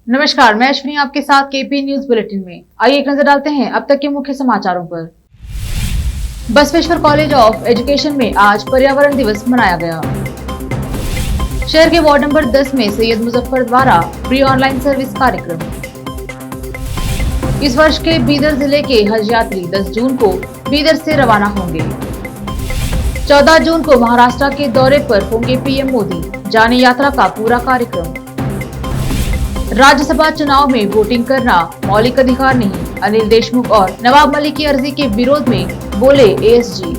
नमस्कार, मैं अश्विनी आपके साथ केपी न्यूज बुलेटिन में। आइए एक नजर डालते हैं अब तक के मुख्य समाचारों पर। बसवेश्वर कॉलेज ऑफ एजुकेशन में आज पर्यावरण दिवस मनाया गया। शहर के वार्ड नंबर 10 में सैयद मुजफ्फर द्वारा फ्री ऑनलाइन सर्विस कार्यक्रम। इस वर्ष के बीदर जिले के हज यात्री 10 जून को बीदर से रवाना होंगे। 14 जून को महाराष्ट्र के दौरे पर होंगे पीएम मोदी, जाने यात्रा का पूरा कार्यक्रम। राज्यसभा चुनाव में वोटिंग करना मौलिक अधिकार नहीं, अनिल देशमुख और नवाब मलिक की अर्जी के विरोध में बोले एएसजी।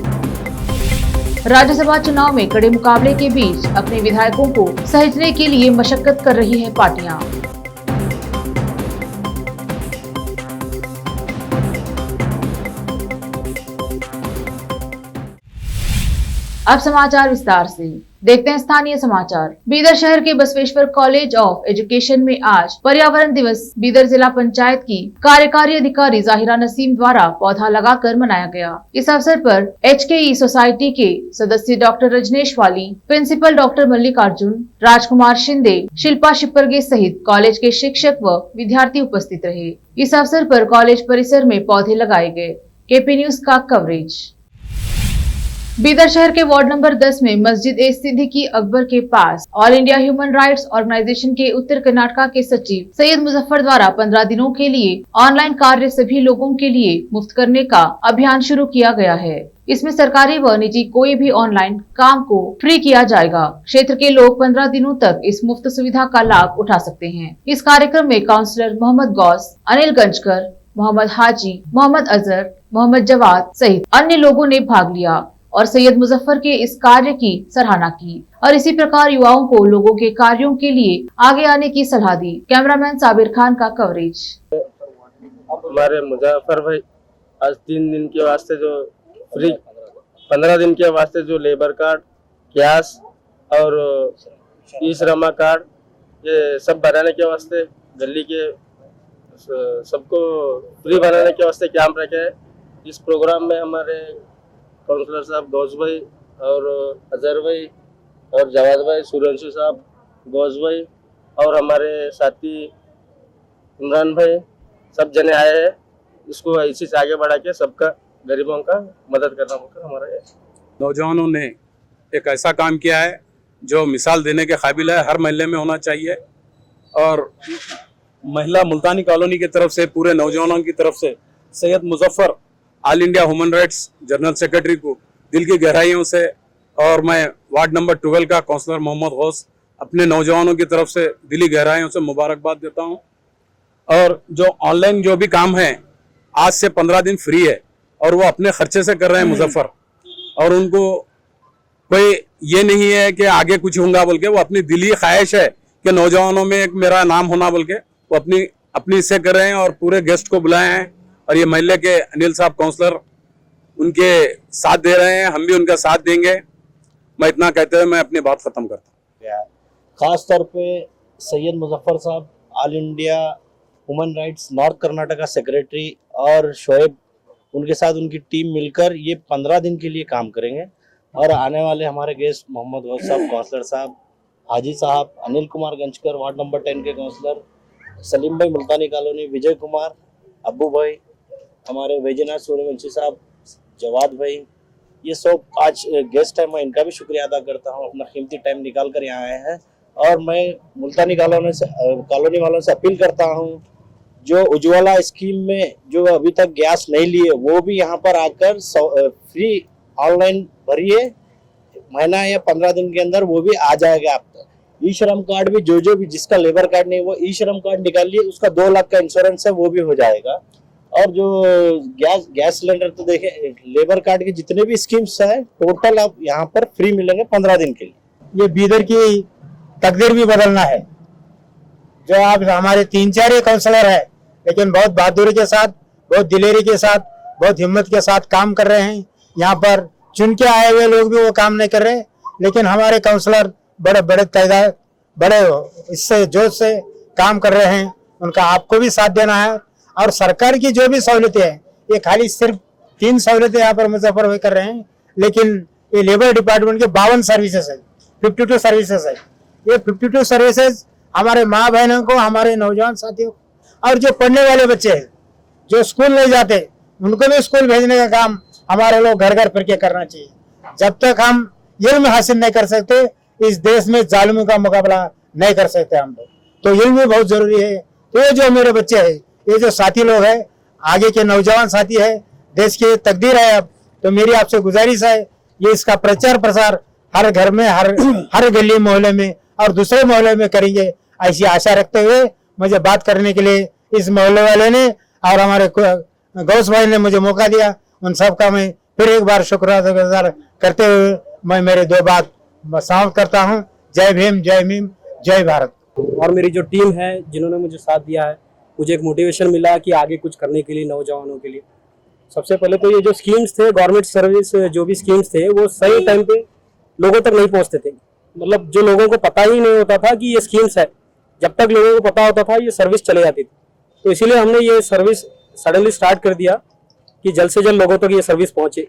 राज्यसभा चुनाव में कड़े मुकाबले के बीच अपने विधायकों को सहेजने के लिए मशक्कत कर रही है पार्टियां। अब समाचार विस्तार से। देखते हैं स्थानीय समाचार। बीदर शहर के बसवेश्वर कॉलेज ऑफ एजुकेशन में आज पर्यावरण दिवस बीदर जिला पंचायत की कार्यकारी अधिकारी जाहिरा नसीम द्वारा पौधा लगाकर मनाया गया। इस अवसर पर HKE सोसाइटी के सदस्य डॉक्टर रजनेश वाली, प्रिंसिपल डॉक्टर मल्लिकार्जुन, राजकुमार शिंदे, शिल्पा शिपरगे सहित कॉलेज के शिक्षक व विद्यार्थी उपस्थित रहे। इस अवसर पर कॉलेज परिसर में पौधे लगाए गए। केपी न्यूज का कवरेज। बीदर शहर के वार्ड नंबर 10 में मस्जिद ए सिद्दीकी अकबर के पास all India human rights organisation के उत्तर कर्नाटक के सचिव सैयद मुजफ्फर द्वारा 15 दिनों के लिए ऑनलाइन कार्य सभी लोगों के लिए मुफ्त करने का अभियान शुरू किया गया है। इसमें सरकारी व निजी कोई भी ऑनलाइन काम को फ्री किया जाएगा। क्षेत्र के लोग 15 दिनों तक इस मुफ्त सुविधा का लाभ उठा सकते हैं। इस कार्यक्रम में काउंसलर मोहम्मद गौस, अनिल गंजकर, मोहम्मद हाजी, मोहम्मद अजहर, मोहम्मद जवाद सहित अन्य लोगों ने भाग लिया और सैयद मुजफ्फर के इस कार्य की सराहना की और इसी प्रकार युवाओं को लोगों के कार्यों के लिए आगे आने की सलाह दी। कैमरामैन साबिर खान का कवरेज। हमारे मुजफ्फर भाई आज 3 दिन के वास्ते जो फ्री 15 दिन के वास्ते जो लेबर कार्ड, गैस और ई श्रमा कार्ड ये सब बनाने के वास्ते गली के सबको फ्री बनाने के वास्ते कैंप रखे है। इस प्रोग्राम में हमारे काउंसलर साहब गौस भाई और अजहर भाई और जवाद भाई, सूरंशु साहब, गौस भाई और हमारे साथी इमरान भाई सब जने आए हैं। इसको इसी से आगे बढ़ा के सबका गरीबों का मदद करना होगा। हमारा नौजवानों ने एक ऐसा काम किया है जो मिसाल देने के काबिल है, हर महल्ले में होना चाहिए। और महिला मुल्तानी कॉलोनी की तरफ से, पूरे नौजवानों की तरफ से Syed Muzaffar all India human rights general secretary को दिल की गहराइयों से, और मैं वार्ड नंबर 12 का काउंसलर मोहम्मद गौस अपने नौजवानों की तरफ से दिली गहराइयों से मुबारकबाद देता हूं। और जो ऑनलाइन जो भी काम है आज से 15 दिन फ्री है और वो अपने खर्चे से कर रहे हैं मुजफ्फर, और उनको कोई ये नहीं है कि आगे कुछ होगा बोल के, वो अपनी दिली ख्वाहिश है कि नौजवानों में एक मेरा नाम होना बोल के वो अपनी इससे कर रहे हैं और पूरे गेस्ट को बुलाए हैं। और ये महल्ले के अनिल साहब काउंसलर उनके साथ दे रहे हैं, हम भी उनका साथ देंगे। मैं इतना कहते हुए मैं अपनी बात खत्म करता हूँ। खास तौर पे सैयद मुजफ्फर साहब all India human rights north Karnataka secretary और शोएब उनके साथ उनकी टीम मिलकर ये 15 दिन के लिए काम करेंगे। और आने वाले हमारे गेस्ट मोहम्मद गौस साहब काउंसलर साहब, हाजी साहब, अनिल कुमार गंजकर वार्ड नंबर 10 के काउंसलर, सलीम भाई मुल्तानी कॉलोनी, विजय कुमार, अब्बू भाई, हमारे वैजनाथ सूर्यवंशी साहब, जवाद भाई, ये सब आज गेस्ट है। मैं इनका भी शुक्रिया अदा करता हूँ, अपना कीमती टाइम निकाल कर यहाँ आए हैं। और मैं मुल्तानी कॉलोनी वालों से अपील करता हूँ, जो उज्ज्वला स्कीम में जो अभी तक गैस नहीं लिए वो भी यहाँ पर आकर फ्री ऑनलाइन भरिए। महीना या 15 दिन के अंदर वो भी आ जाएगा आप तक। ई श्रम कार्ड भी जो भी जिसका लेबर कार्ड नहीं वो ई श्रम कार्ड निकालिए, उसका 2 लाख का इंश्योरेंस है वो भी हो जाएगा। और जो गैस सिलेंडर तो देखे, लेबर कार्ड के जितने भी स्कीम्स है टोटल आप यहाँ पर फ्री मिलेंगे 15 दिन के लिए। ये बीदर की तकदीर भी बदलना है। जो आप हमारे 3-4 काउंसलर है, लेकिन बहुत बहादुरी के साथ, बहुत दिलेरी के साथ, बहुत हिम्मत के साथ काम कर रहे हैं। यहाँ पर चुन के आए हुए लोग भी वो काम नहीं कर रहे, लेकिन हमारे काउंसलर बड़े तादाद, बड़े इससे जोश से काम कर रहे हैं। उनका आपको भी साथ देना है। और सरकार की जो भी सहूलतें हैं, ये खाली सिर्फ 3 सहूलतें यहाँ पर मुजफ्फर भाई कर रहे हैं, लेकिन ये लेबर डिपार्टमेंट के 52 सर्विसेज है, 52 सर्विसेज है। ये 52 सर्विसेज हमारे माँ बहनों को, हमारे नौजवान साथियों को, और जो पढ़ने वाले बच्चे हैं जो स्कूल नहीं जाते उनको भी स्कूल भेजने का काम हमारे लोग घर घर फिर के करना चाहिए। जब तक हम इल्म हासिल नहीं कर सकते इस देश में जालिमों का मुकाबला नहीं कर सकते हम लोग। तो इल्म भी बहुत जरूरी है। तो ये जो मेरे बच्चे हैं, ये जो साथी लोग हैं, आगे के नौजवान साथी है, देश की तकदीर है अब, तो मेरी आपसे गुजारिश है ये इसका प्रचार प्रसार हर घर में, हर गली मोहल्ले में और दूसरे मोहल्ले में करेंगे, ऐसी आशा रखते हुए मुझे बात करने के लिए इस मोहल्ले वाले ने और हमारे गौस भाई ने मुझे मौका दिया, उन सबका मैं फिर एक बार शुक्रगुजार करते हुए मैं मेरे दो बात समाप्त करता हूँ। जय भीम, जय भीम, जय भारत। और मेरी जो टीम है जिन्होंने मुझे साथ दिया है, मुझे एक मोटिवेशन मिला कि आगे कुछ करने के लिए नौजवानों के लिए। सबसे पहले तो ये जो स्कीम्स थे, गवर्नमेंट सर्विस जो भी स्कीम्स थे वो सही टाइम पे लोगों तक नहीं पहुंचते थे। मतलब जो लोगों को पता ही नहीं होता था कि ये स्कीम्स है, जब तक लोगों को पता होता था ये सर्विस चले जाती थी। तो इसीलिए हमने ये सर्विस सडनली स्टार्ट कर दिया कि जल्द से जल्द लोगों तक ये सर्विस पहुंचे।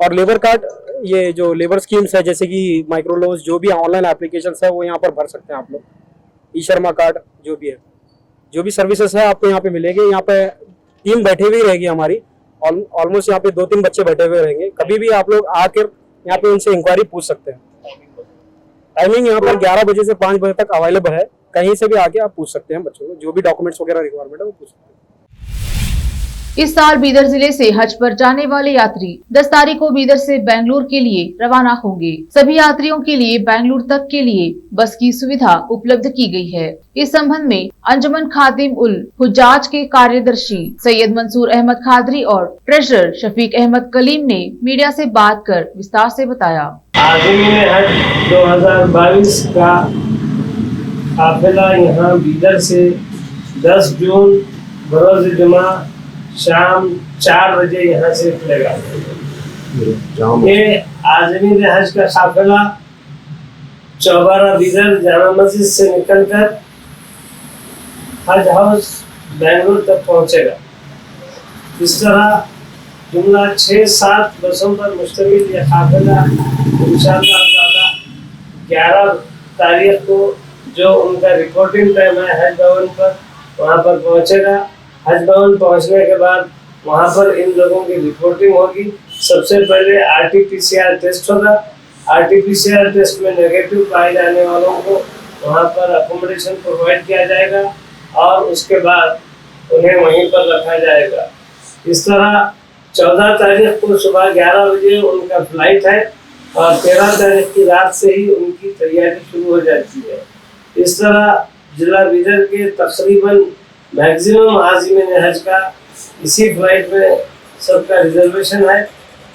और लेबर कार्ड, ये जो लेबर स्कीम्स है जैसे कि माइक्रो लोन्स, जो भी ऑनलाइन एप्लीकेशंस है वो यहाँ पर भर सकते हैं आप लोग। ई शर्मा कार्ड जो भी है, जो भी सर्विसेज है आपको यहाँ पे मिलेगी। यहाँ पे टीम बैठे हुई रहेगी हमारी, ऑलमोस्ट यहाँ पे 2-3 बच्चे बैठे हुए रहेंगे। कभी भी आप लोग आकर यहाँ पे उनसे इंक्वायरी पूछ सकते हैं। टाइमिंग यहाँ पर 11 बजे से 5 बजे तक अवेलेबल है। कहीं से भी आके आप पूछ सकते हैं बच्चों को, जो भी डॉक्यूमेंट्स वगैरह रिक्वायरमेंट है वो पूछ सकते हैं। इस साल बीदर जिले से हज पर जाने वाले यात्री 10 तारीख को बीदर से बेंगलुरु के लिए रवाना होंगे। सभी यात्रियों के लिए बेंगलुरु तक के लिए बस की सुविधा उपलब्ध की गई है। इस संबंध में अंजुमन खादिम उल हुज्जाज के कार्यदर्शी सैयद मंसूर अहमद खादरी और ट्रेजरर शफीक अहमद कलीम ने मीडिया से बात कर विस्तार से बताया। आज़मीन हज 2022 का काफिला यहाँ बीदर से 10 जून बरोज जुमा शाम 4 बजे यहाँ से खुलेगा। ये आज़मीन हज का काफिला चौबारा बीदर जामा मस्जिद से निकलकर हज हाउस बेंगलुरु तक पहुँचेगा। इस तरह जुमला 6-7 बसों पर मुश्तमिल यह काफिला इंशाअल्लाह ताला 11 तारीख को जो उनका रिपोर्टिंग टाइम है हज भवन पर, वहाँ पर पहुँचेगा। हज भवन पहुँचने के बाद वहाँ पर इन लोगों की रिपोर्टिंग होगी। सबसे पहले RT-PCR टेस्ट होगा। RT-PCR टेस्ट में नेगेटिव पाए जाने वालों को वहाँ पर अकोमोडेशन प्रोवाइड किया जाएगा और उसके बाद उन्हें वहीं पर रखा जाएगा। इस तरह 14 तारीख को सुबह 11 बजे उनका फ्लाइट है और 13 तारीख की रात से ही उनकी तैयारी शुरू हो जाती है। इस तरह जिला बीदर के तकरीबन मैक्सिमम आज़मीन हज का इसी फ्लाइट में सबका रिजर्वेशन है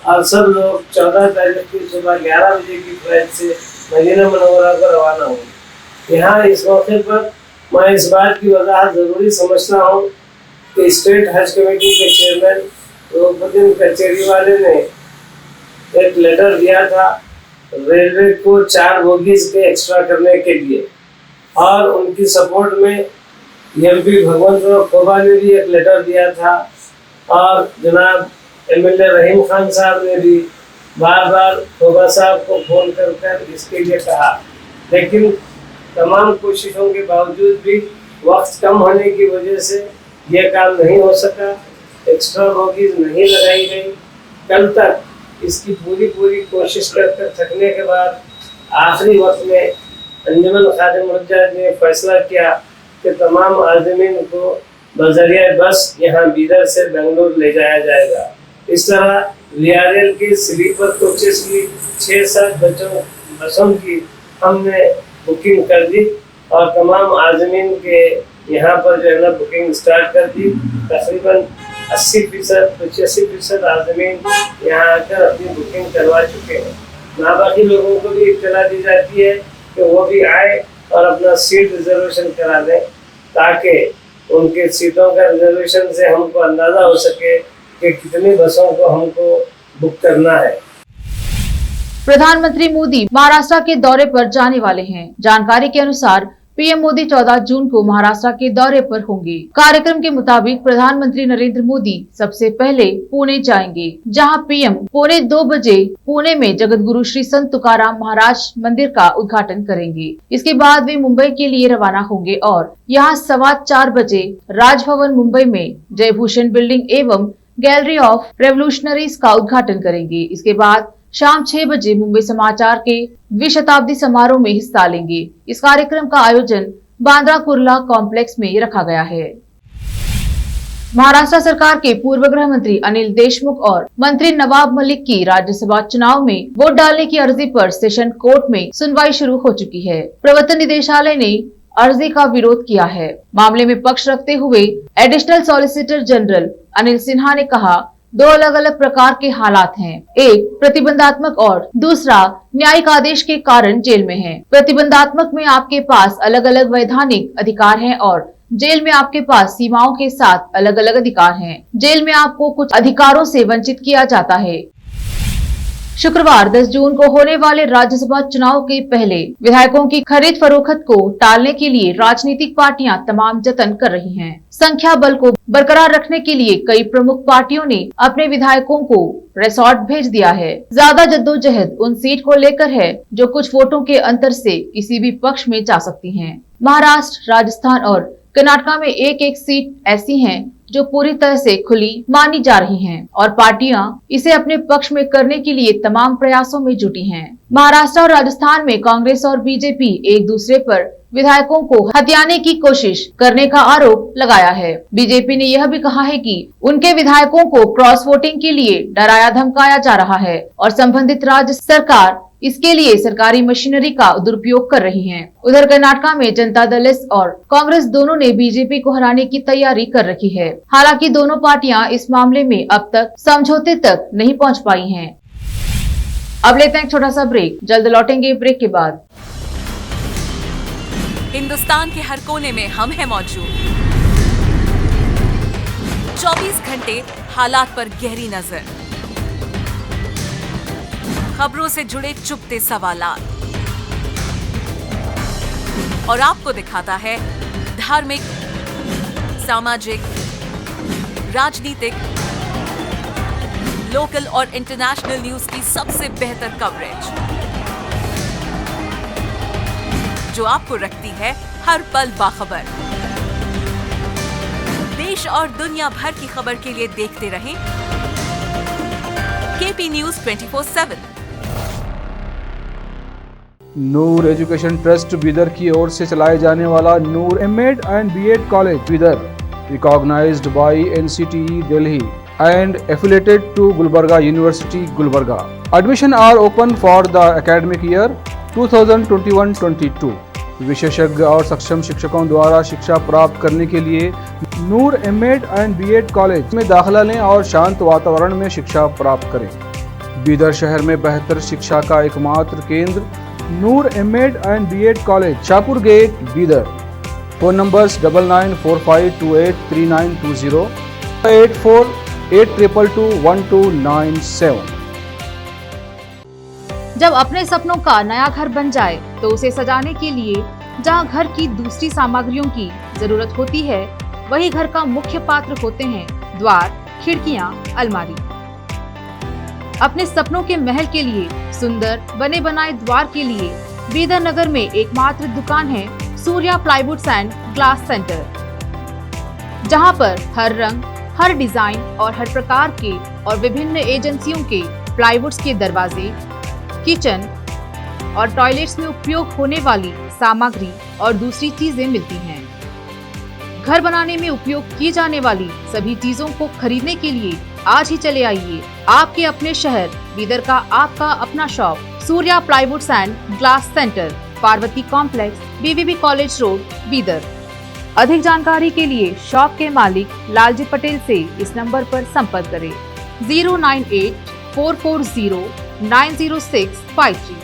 और सब लोग 14 तारीख की सुबह 11 बजे की फ्लाइट से मदीना मुनव्वरा को रवाना होंगे। यहाँ इस मौके पर मैं इस बात की वजाहत ज़रूरी समझता हूँ कि स्टेट हज कमेटी के चेयरमैन रोकपुद्दीन कचेरी वाले ने एक लेटर दिया था रेलवे को 4 बोगीज के एक्स्ट्रा करने के लिए और उनकी सपोर्ट में MP भगवंतराव खोबा ने भी एक लेटर दिया था और जनाब MLA रहीम खान साहब ने भी बार बार खोबा साहब को फोन कर इसके लिए कहा, लेकिन तमाम कोशिशों के बावजूद भी वक्त कम होने की वजह से ये काम नहीं हो सका। एक्स्ट्रा बोगीज नहीं लगाई गई। कल तक इसकी पूरी कोशिश कर थकने के बाद आखिरी वक्त में अंजुमन खादिम उल हुज्जाज ने फैसला किया कि तमाम आज़मीन को बजरिया बस यहाँ बीदर से बेंगलुरु ले जाया जाएगा। इस तरह VRL के स्लीपर कोचेस की 6-7 बसों की हमने बुकिंग कर दी और तमाम आज़मीन के यहाँ पर जो है ना बुकिंग स्टार्ट कर दी। तकरीबन 80-85% आज़मीन यहाँ आकर अपनी बुकिंग करवा चुके हैं। बाकी लोगों को भी इत्तला दी जाती है कि वो भी आए और अपना सीट रिजर्वेशन करा दें ताकि उनके सीटों का रिजर्वेशन से हमको अंदाजा हो सके कि कितनी बसों को हमको बुक करना है। प्रधानमंत्री मोदी महाराष्ट्र के दौरे पर जाने वाले हैं। जानकारी के अनुसार पीएम मोदी 14 जून को महाराष्ट्र के दौरे पर होंगे। कार्यक्रम के मुताबिक प्रधानमंत्री नरेंद्र मोदी सबसे पहले पुणे जाएंगे, जहां पीएम 1:45 बजे पुणे में जगतगुरु श्री संत तुकाराम महाराज मंदिर का उद्घाटन करेंगे। इसके बाद वे मुंबई के लिए रवाना होंगे और यहां 4:15 बजे राजभवन मुंबई में जयभूषण बिल्डिंग एवं गैलरी ऑफ रेवोल्यूशनरीज का उद्घाटन करेंगे। इसके बाद शाम 6 बजे मुंबई समाचार के द्विशताब्दी समारोह में हिस्सा लेंगे। इस कार्यक्रम का आयोजन बांद्रा कुर्ला कॉम्प्लेक्स में रखा गया है। महाराष्ट्र सरकार के पूर्व गृह मंत्री अनिल देशमुख और मंत्री नवाब मलिक की राज्यसभा चुनाव में वोट डालने की अर्जी पर सेशन कोर्ट में सुनवाई शुरू हो चुकी है। प्रवर्तन निदेशालय ने अर्जी का विरोध किया है। मामले में पक्ष रखते हुए additional solicitor general Anil Sinha ने कहा, 2 अलग अलग प्रकार के हालात हैं। एक प्रतिबंधात्मक और दूसरा न्यायिक आदेश के कारण जेल में है। प्रतिबंधात्मक में आपके पास अलग अलग वैधानिक अधिकार हैं और जेल में आपके पास सीमाओं के साथ अलग अलग अधिकार हैं। जेल में आपको कुछ अधिकारों से वंचित किया जाता है। शुक्रवार 10 जून को होने वाले राज्यसभा चुनाव के पहले विधायकों की खरीद फरोख्त को टालने के लिए राजनीतिक पार्टियां तमाम जतन कर रही हैं। संख्या बल को बरकरार रखने के लिए कई प्रमुख पार्टियों ने अपने विधायकों को रिसोर्ट भेज दिया है। ज्यादा जद्दोजहद उन सीट को लेकर है जो कुछ वोटों के अंतर से किसी भी पक्ष में जा सकती हैं। महाराष्ट्र, राजस्थान और कर्नाटक में एक सीट ऐसी हैं जो पूरी तरह से खुली मानी जा रही हैं और पार्टियां इसे अपने पक्ष में करने के लिए तमाम प्रयासों में जुटी हैं। महाराष्ट्र और राजस्थान में कांग्रेस और बीजेपी एक दूसरे पर विधायकों को हथियाने की कोशिश करने का आरोप लगाया है। बीजेपी ने यह भी कहा है कि उनके विधायकों को क्रॉस वोटिंग के लिए डराया धमकाया जा रहा है और संबंधित राज्य सरकार इसके लिए सरकारी मशीनरी का दुरुपयोग कर रही है। उधर कर्नाटक में जनता दल एस और कांग्रेस दोनों ने बीजेपी को हराने की तैयारी कर रखी है। हालांकि दोनों पार्टियां इस मामले में अब तक समझौते तक नहीं पहुंच पाई हैं। अब लेते हैं एक छोटा सा ब्रेक, जल्द लौटेंगे ब्रेक के बाद। हिंदुस्तान के हर कोने में हम हैं मौजूद। 24 घंटे हालात पर गहरी नजर, खबरों से जुड़े चुपते सवालात और आपको दिखाता है धार्मिक, सामाजिक, राजनीतिक, लोकल और इंटरनेशनल न्यूज की सबसे बेहतर कवरेज जो आपको रखती है हर पल बाखबर। देश और दुनिया भर की खबर के लिए देखते रहें KP news 24/7। Noor education trust Bidar की ओर से चलाए जाने वाला Noor MEd and BEd college Bidar, recognised by NCTE Delhi and affiliated to Gulbarga University, Gulbarga. Admission are open for the academic year 2021-22. विशेषज्ञ और सक्षम शिक्षकों द्वारा शिक्षा प्राप्त करने के लिए नूर एमएड एंड बीएड कॉलेज में दाखिला लें और शांत वातावरण में शिक्षा प्राप्त करें। बीदर शहर में बेहतर शिक्षा का एकमात्र केंद्र Noor MEd and BEd college, Shahpur gate, Bidar. Phone numbers 9945283920, 8482221297। जब अपने सपनों का नया घर बन जाए तो उसे सजाने के लिए जहां घर की दूसरी सामग्रियों की जरूरत होती है, वही घर का मुख्य पात्र होते हैं द्वार, खिड़कियां, अलमारी। अपने सपनों के महल के लिए सुंदर बने बनाए द्वार के लिए बीदर नगर में एकमात्र दुकान है Surya plywoods and glass centre, जहां पर हर रंग, हर डिजाइन और हर प्रकार के और विभिन्न एजेंसियों के प्लाईवुड्स के दरवाजे, किचन और टॉयलेट्स में उपयोग होने वाली सामग्री और दूसरी चीजें मिलती हैं। घर बनाने में उपयोग की जाने वाली सभी चीजों को खरीदने के लिए आज ही चले आइए आपके अपने शहर बीदर का आपका अपना shop Surya plywoods and glass centre, Parvati complex, BVB college road, Bidar. अधिक जानकारी के लिए शॉप के मालिक लालजी पटेल से इस नंबर पर संपर्क करें 098-440-90653।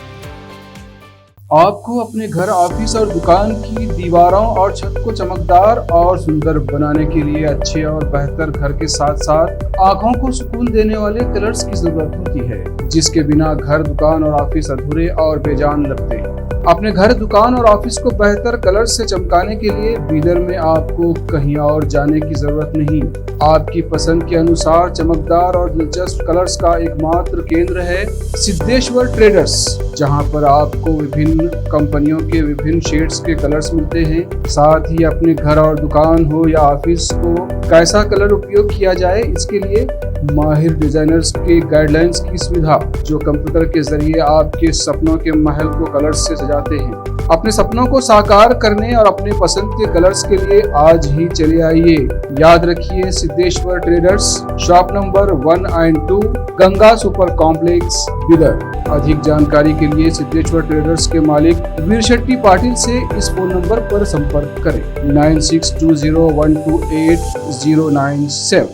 आपको अपने घर, ऑफिस और दुकान की दीवारों और छत को चमकदार और सुंदर बनाने के लिए अच्छे और बेहतर घर के साथ साथ आंखों को सुकून देने वाले कलर्स की जरूरत होती है, जिसके बिना घर, दुकान और ऑफिस अधूरे और बेजान लगते हैं। अपने घर, दुकान और ऑफिस को बेहतर कलर से चमकाने के लिए बीदर में आपको कहीं और जाने की जरूरत नहीं। आपकी पसंद के अनुसार चमकदार और दिलचस्प कलर्स का एकमात्र केंद्र है सिद्धेश्वर ट्रेडर्स, जहां पर आपको विभिन्न कंपनियों के विभिन्न शेड्स के कलर्स मिलते हैं। साथ ही अपने घर और दुकान हो या ऑफिस को कैसा कलर उपयोग किया जाए, इसके लिए माहिर डिजाइनर्स के गाइडलाइंस की सुविधा, जो कंप्यूटर के जरिए आपके सपनों के महल को कलर्स से सजाते हैं। अपने सपनों को साकार करने और अपने पसंद के कलर्स के लिए आज ही चले आइए। याद रखिए, सिद्धेश्वर ट्रेडर्स, शॉप नंबर 1 और 2, गंगा सुपर कॉम्प्लेक्स, बीदर। अधिक जानकारी के लिए सिद्धेश्वर ट्रेडर्स के मालिक वीर शेट्टी पाटिल से इस फोन नंबर पर संपर्क करें 9620128097।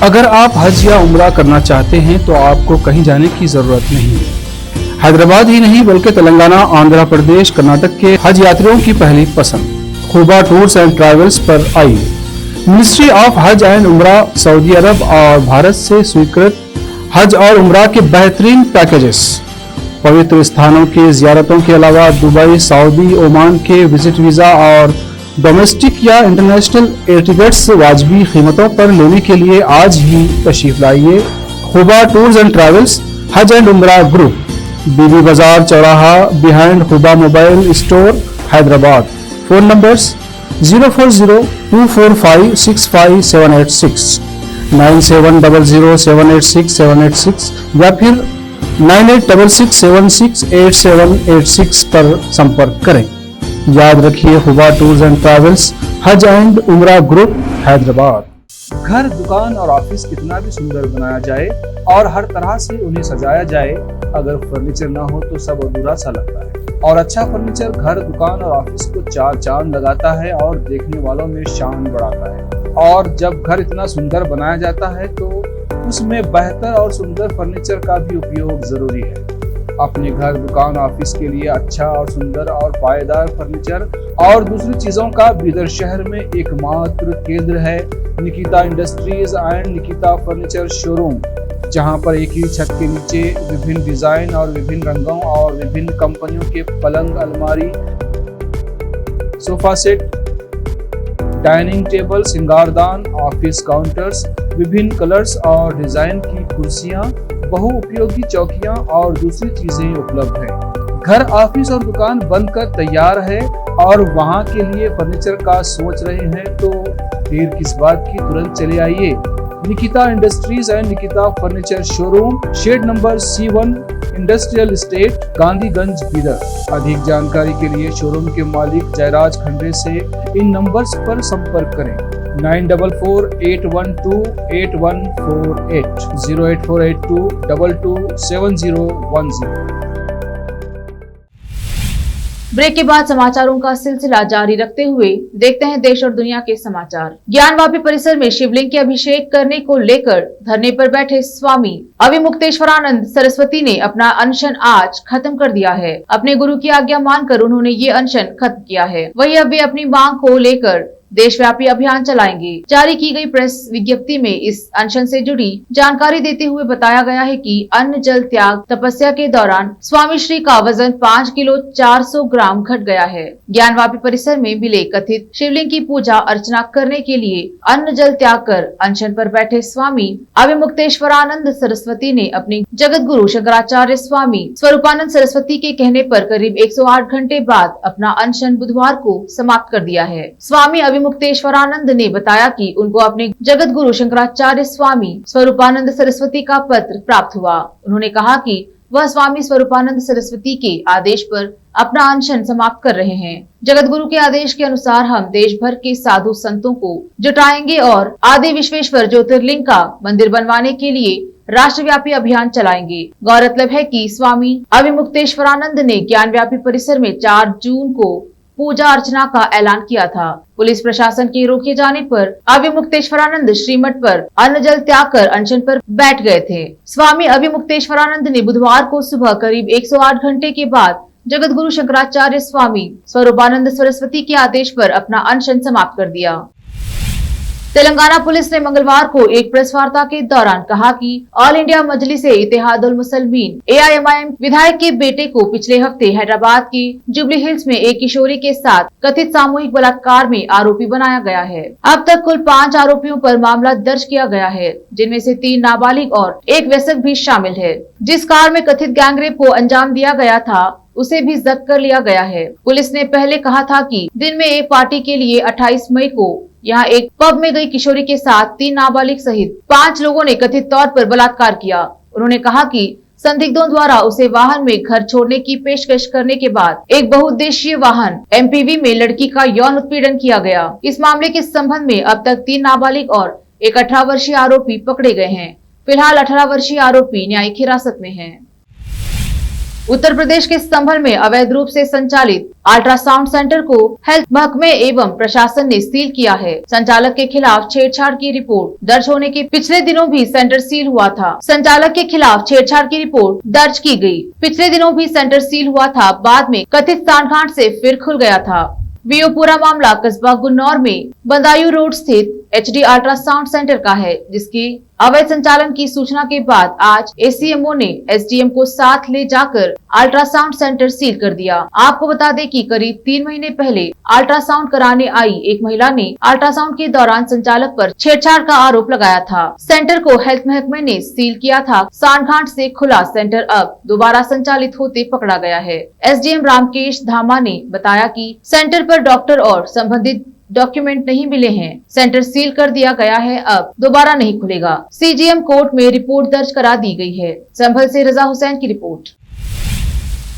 अगर आप हज या उम्रा करना चाहते हैं तो आपको कहीं जाने की जरूरत नहीं है। हैदराबाद ही नहीं बल्कि तेलंगाना, आंध्र प्रदेश, कर्नाटक के हज यात्रियों की पहली पसंद खुबा टूर्स एंड ट्रैवल्स पर आइए। मिनिस्ट्री ऑफ हज एंड उम्रा, सऊदी अरब और भारत से स्वीकृत हज और उम्रा के बेहतरीन पैकेजेस, पवित्र स्थानों की जियारतों के अलावा दुबई, सऊदी, ओमान के विजिट वीजा और डोमेस्टिक या इंटरनेशनल एयर टिकट्स वाजबी कीमतों पर लेने के लिए आज ही तशरीफ लाइए। Khuba tours and travels, Hajj and Umrah group, Bibi Bazaar चौराहा, behind Khuba mobile store, Hyderabad. Phone numbers 040245658786, 9700786786 या फिर 9866768786 पर संपर्क करें। याद रखिए, खुबा tours and travels, Hajj and Umrah group, Hyderabad. घर, दुकान और ऑफिस कितना भी सुंदर बनाया जाए और हर तरह से उन्हें सजाया जाए, अगर फर्नीचर ना हो तो सब अधूरा सा लगता है। और अच्छा फर्नीचर घर, दुकान और ऑफिस को चार चांद लगाता है और देखने वालों में शान बढ़ाता है। और जब घर इतना सुंदर बनाया जाता है तो उसमें बेहतर और सुंदर फर्नीचर का भी उपयोग जरूरी है। अपने घर, दुकान, ऑफिस के लिए अच्छा और सुंदर और पायदार फर्नीचर और दूसरी चीजों का बीदर शहर में एकमात्र केंद्र है Nikita industries and Nikita furniture showroom, जहां पर एक ही छत के नीचे विभिन्न डिजाइन और विभिन्न रंगों और विभिन्न कंपनियों के पलंग, अलमारी, सोफा सेट, डाइनिंग टेबल, सिंगारदान, ऑफिस काउंटर्स, विभिन्न कलर्स और डिजाइन की कुर्सियां, बहुउपयोगी चौकियां और दूसरी चीजें उपलब्ध हैं। घर, ऑफिस और दुकान बनकर तैयार है और वहां के लिए फर्नीचर का सोच रहे हैं तो देर किस बात की, तुरंत चले आइए। Nikita industries and Nikita furniture showroom, shed number C1, industrial estate, Gandhiganj, Bidar. अधिक जानकारी के लिए शोरूम के मालिक जयराज खंडे से इन नंबर्स पर संपर्क करें 9448128148, 08482227010। ब्रेक के बाद समाचारों का सिलसिला जारी रखते हुए देखते हैं देश और दुनिया के समाचार। ज्ञानवापी परिसर में शिवलिंग के अभिषेक करने को लेकर धरने पर बैठे स्वामी अविमुक्तेश्वरानंद सरस्वती ने अपना अनशन आज खत्म कर दिया है। अपने गुरु की आज्ञा मानकर उन्होंने ये अनशन खत्म किया है। वही अब वे अपनी मांग को लेकर देशव्यापी अभियान चलाएंगे। जारी की गई प्रेस विज्ञप्ति में इस अनशन से जुड़ी जानकारी देते हुए बताया गया है कि अन्न जल त्याग तपस्या के दौरान स्वामी श्री का वजन 5 किलो 400 ग्राम घट गया है। ज्ञानवापी परिसर में मिले कथित शिवलिंग की पूजा अर्चना करने के लिए अन्न जल त्याग कर अनशन पर बैठे स्वामी अविमुक्तेश्वरानंद सरस्वती ने अपने जगत गुरु शंकराचार्य स्वामी स्वरूपानंद सरस्वती के कहने पर करीब 108 घंटे बाद अपना अनशन बुधवार को समाप्त कर दिया है। स्वामी अविमुक्तेश्वरानंद ने बताया कि उनको अपने जगत गुरु शंकराचार्य स्वामी स्वरूपानंद सरस्वती का पत्र प्राप्त हुआ। उन्होंने कहा कि वह स्वामी स्वरूपानंद सरस्वती के आदेश पर अपना अनशन समाप्त कर रहे हैं। जगत गुरु के आदेश के अनुसार हम देश भर के साधु संतों को जुटाएंगे और आदि विश्वेश्वर ज्योतिर्लिंग का मंदिर बनवाने के लिए राष्ट्रव्यापी अभियान चलाएंगे। गौरतलब है कि स्वामी अविमुक्तेश्वरानंद ने ज्ञानव्यापी परिसर में 4 जून को पूजा अर्चना का ऐलान किया था। पुलिस प्रशासन के रोके जाने पर अविमुक्तेश्वरानंद श्रीमठ पर अन्न जल त्याग कर अनशन पर बैठ गए थे। स्वामी अविमुक्तेश्वरानंद ने बुधवार को सुबह करीब 108 घंटे के बाद जगत गुरु शंकराचार्य स्वामी स्वरूपानंद सरस्वती के आदेश पर अपना अनशन समाप्त कर दिया। तेलंगाना पुलिस ने मंगलवार को एक प्रेस वार्ता के दौरान कहा कि all India Majlis e Ittehadul Muslimeen AIMIM विधायक के बेटे को पिछले हफ्ते हैदराबाद की जुबली हिल्स में एक किशोरी के साथ कथित सामूहिक बलात्कार में आरोपी बनाया गया है। अब तक कुल 5 आरोपियों पर मामला दर्ज किया गया है, जिनमें से 3 नाबालिग और एक वयस्क भी शामिल है। जिस कार में कथित गैंगरेप को अंजाम दिया गया था उसे भी जब्त कर लिया गया है। पुलिस ने पहले कहा था कि दिन में एक पार्टी के लिए 28 मई को यहाँ एक पब में गई किशोरी के साथ 3 नाबालिग सहित 5 लोगों ने कथित तौर पर बलात्कार किया। उन्होंने कहा कि संदिग्धों द्वारा उसे वाहन में घर छोड़ने की पेशकश करने के बाद एक बहुउद्देशीय वाहन MPV में लड़की का यौन उत्पीड़न किया गया। इस मामले के संबंध में अब तक 3 नाबालिग और एक 18 वर्षीय आरोपी पकड़े गए हैं। फिलहाल 18 वर्षीय आरोपी न्यायिक हिरासत में है। उत्तर प्रदेश के संभल में अवैध रूप से संचालित अल्ट्रासाउंड सेंटर को हेल्थ महकमे एवं प्रशासन ने सील किया है। संचालक के खिलाफ छेड़छाड़ की रिपोर्ट दर्ज होने के पिछले दिनों भी सेंटर सील हुआ था। संचालक के खिलाफ छेड़छाड़ की रिपोर्ट दर्ज की गई। पिछले दिनों भी सेंटर सील हुआ था, बाद में कथित सांठगांठ से फिर खुल गया था। वीओ पूरा मामला कस्बा गुन्नौर में बदायूं रोड स्थित HD अल्ट्रासाउंड सेंटर का है, जिसकी अवैध संचालन की सूचना के बाद आज ACMO ने SDM को साथ ले जाकर अल्ट्रासाउंड सेंटर सील कर दिया। आपको बता दें कि करीब 3 महीने पहले अल्ट्रासाउंड कराने आई एक महिला ने अल्ट्रासाउंड के दौरान संचालक पर छेड़छाड़ का आरोप लगाया था। सेंटर को हेल्थ महकमे ने सील किया था। सांठगांठ से खुला सेंटर अब दोबारा संचालित होते पकड़ा गया है। SDM रामकेश धामा ने बताया कि सेंटर पर डॉक्टर और संबंधित डॉक्यूमेंट नहीं मिले हैं। सेंटर सील कर दिया गया है, अब दोबारा नहीं खुलेगा। CGM कोर्ट में रिपोर्ट दर्ज करा दी गई है। संभल से रजा हुसैन की रिपोर्ट।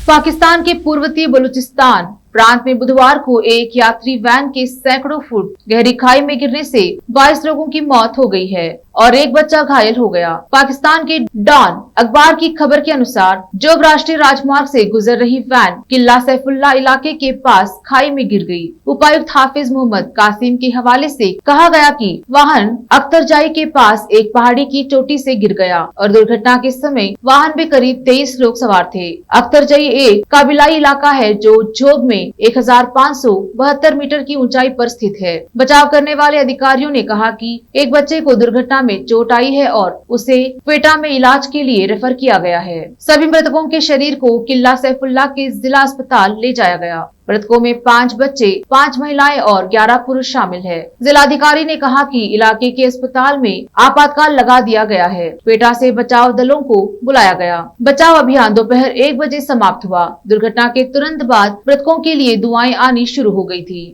पाकिस्तान के पूर्वोत्तर बलूचिस्तान प्रांत में बुधवार को एक यात्री वैन के सैकड़ों फुट गहरी खाई में गिरने से 22 लोगों की मौत हो गई है और एक बच्चा घायल हो गया। पाकिस्तान के डॉन अखबार की खबर के अनुसार जोग राष्ट्रीय राजमार्ग से गुजर रही वैन किला सैफुल्ला इलाके के पास खाई में गिर गई। उपायुक्त हाफिज मोहम्मद कासिम के हवाले से कहा गया कि वाहन अख्तरजाई के पास एक पहाड़ी की चोटी से गिर गया और दुर्घटना के समय वाहन में करीब 23 लोग सवार थे। अख्तरजाई एक काबिलाई इलाका है जो जोग में 1572 मीटर की ऊंचाई पर स्थित है। बचाव करने वाले अधिकारियों ने कहा कि एक बच्चे को दुर्घटना में चोट आई है और उसे क्वेटा में इलाज के लिए रेफर किया गया है। सभी मृतकों के शरीर को किला सैफुल्ला के जिला अस्पताल ले जाया गया। मृतकों में 5 बच्चे, 5 महिलाएं और 11 पुरुष शामिल है। जिलाधिकारी ने कहा कि इलाके के अस्पताल में आपातकाल लगा दिया गया है। क्वेटा से बचाव दलों को बुलाया गया। बचाव अभियान दोपहर 1 बजे समाप्त हुआ। दुर्घटना के तुरंत बाद मृतकों के लिए दुआएं आनी शुरू हो गई थी।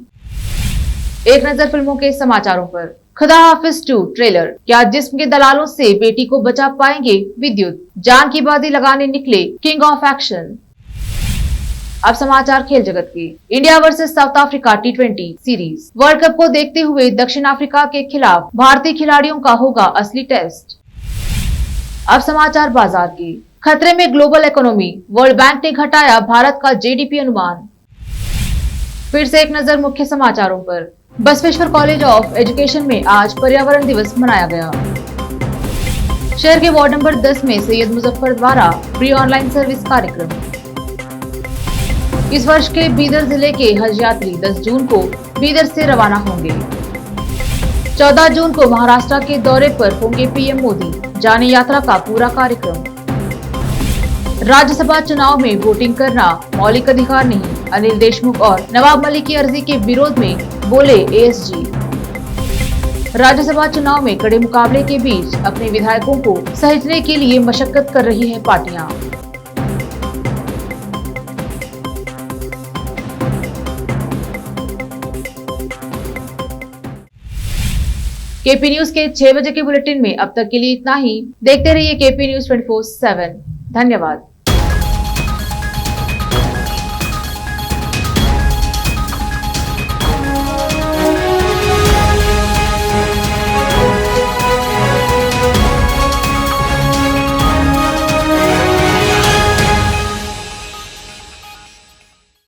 एक नजर फिल्मों के समाचारों पर। खुदा हाफिज 2 ट्रेलर। क्या जिस्म के दलालों से बेटी को बचा पाएंगे विद्युत? जान की बाजी लगाने निकले किंग ऑफ एक्शन। अब समाचार खेल जगत के। India versus south Africa T20 series. World cup को देखते हुए दक्षिण अफ्रीका के खिलाफ भारतीय खिलाड़ियों का होगा असली टेस्ट। अब समाचार बाजार के। खतरे में ग्लोबल इकोनॉमी। वर्ल्ड बैंक ने घटाया भारत का GDP अनुमान। फिर से एक नजर मुख्य समाचारों पर। बसवेश्वर कॉलेज ऑफ एजुकेशन में आज पर्यावरण दिवस मनाया गया। शहर के वार्ड नंबर 10 में सैयद मुजफ्फर द्वारा फ्री ऑनलाइन सर्विस कार्यक्रम। इस वर्ष के बीदर जिले के हज यात्री 10 जून को बीदर से रवाना होंगे। 14 जून को महाराष्ट्र के दौरे पर होंगे PM मोदी। जाने यात्रा का पूरा कार्यक्रम। राज्यसभा चुनाव में वोटिंग करना मौलिक अधिकार नहीं। अनिल देशमुख और नवाब मलिक की अर्जी के विरोध में बोले ASG। राज्यसभा चुनाव में कड़े मुकाबले के बीच अपने विधायकों को सहेजने के लिए मशक्कत कर रही हैं पार्टियां। KP न्यूज के 6 बजे के बुलेटिन में अब तक के लिए इतना ही। देखते रहिए KP न्यूज 24/7। धन्यवाद।